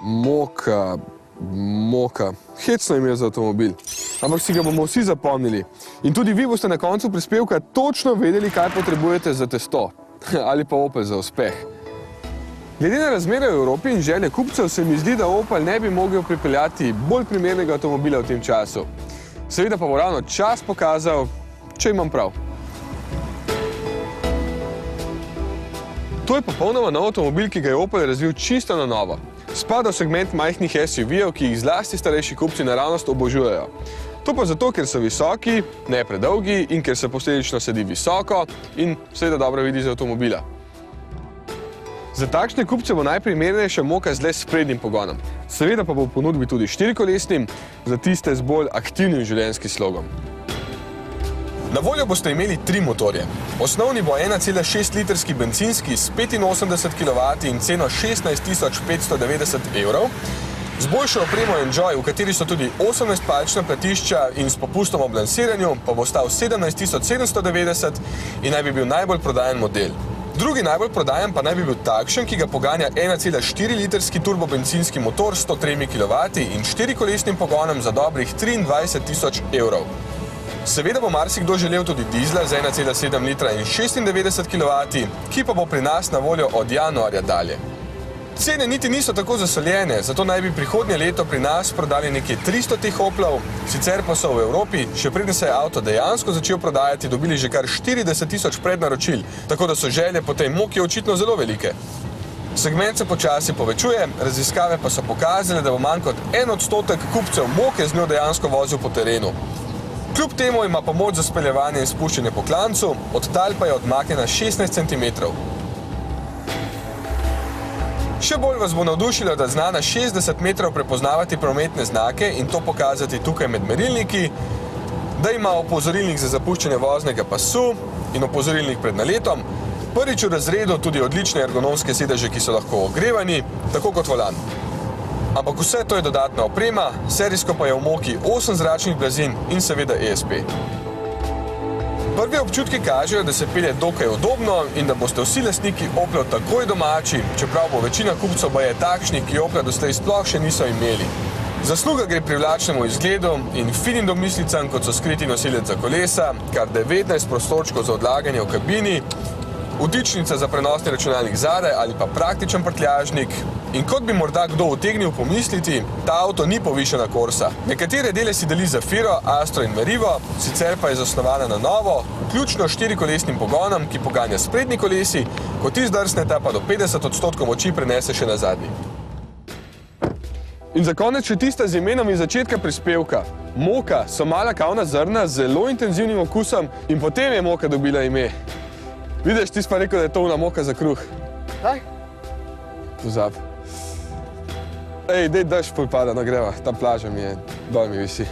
Moka. Hecno ime za avtomobil. Ampak si ga bomo vsi zapomnili. In tudi vi boste na koncu prispevka točno vedeli, kaj potrebujete za testo. Ali pa Opel za uspeh. Glede na razmere v Evropi in želje kupcev se mi zdi, da Opel ne bi mogel pripeljati bolj primernega avtomobila v tem času. Seveda pa bo ravno čas pokazal, če imam prav. To je popolnoma nov avtomobil, ki ga je Opel razvil čisto na novo. Spada v segment majhnih SUV-jev, ki jih zlasti starejši kupci naravnost obožujejo. To pa zato, ker so visoki, ne predolgi in ker se posledično sedi visoko in seveda dobro vidi z avtomobila. Za takšne kupce bo najprimernejša Moka z le sprednjim pogonom. Seveda pa bo v ponudbi tudi štirikolesnim, za tiste z bolj aktivnim življenjskim slogom. Na voljo boste imeli 3 motorje. Osnovni bo 1,6 litrski bencinski s 85 kW in ceno 16.590 €. Z boljšo opremo Enjoy, v kateri so tudi 18-palčna platišča in s popustom ob lansiranju, pa bo stal 17.790 in naj bi bil najbolj prodajan model. Drugi najbolj prodajan pa naj bi bil takšen, ki ga poganja 1,4 litrski turbobencinski motor s 103 kW in 4-kolesnim pogonom za dobrih 23.000 €. Seveda bo marsikdo želel tudi dizla z 1,7 litra in 96 kW, ki pa bo pri nas na voljo od januarja dalje. Cene niti niso tako zasoljene, zato naj bi prihodnje leto pri nas prodali nekje 300 teh Oplov, sicer pa so v Evropi, še preden se je avto dejansko začel prodajati, dobili že kar 40.000 prednaročil, tako da so želje po tej Moki očitno zelo velike. Segment se počasi povečuje, raziskave pa so pokazale, da bo manj kot 1% kupcev Moke z njo dejansko vozil po terenu. Kljub temu ima pa moč za speljevanje in spuščanje po klancu, od tal pa je odmaknjena 16 cm. Še bolj vas bo navdušilo, da zna na 60 metrov prepoznavati prometne znake in to pokazati tukaj med merilniki, da ima opozorilnik za zapuščanje voznega pasu in opozorilnik pred naletom, prvič v razredu tudi odlične ergonomske sedeže, ki so lahko ogrevani, tako kot volan. Ampak vse to je dodatna oprema, serijsko pa je v Moki 8 zračnih blazin in seveda ESP. Prvi občutki kažejo, da se pelje dokaj udobno in da boste vsi lastniki Oplov takoj domači, čeprav bo večina kupcev baje takšnih, ki Opla doslej sploh še niso imeli. Zasluga gre privlačnemu izgledu in finim domislicam, kot so skriti nosilec za kolesa, kar 19 prostorčkov za odlaganje v kabini, vtičnica za prenosni računalnik zadaj ali pa praktičen prtljažnik. In kot bi morda kdo utegnil pomisliti, ta avto ni povišena Corsa. Nekatere dele si deli Zafiro, Astro in Merivo, sicer pa je zasnovana na novo, vključno 4-kolesnim pogonom, ki poganja sprednji kolesi, ko ti zdrsneta, pa do 50% moči prenese še na zadnji. In za konec še tista z imenom iz začetka prispevka. Moka so mala kavna zrna z zelo intenzivnim okusom in potem je Moka dobila ime. Vidiš, ti si pa rekel, da je to ona Moka za kruh. Kaj? Pozab. Ej, dej, daš pol pada, no greva, ta plaža mi je, dol mi visi.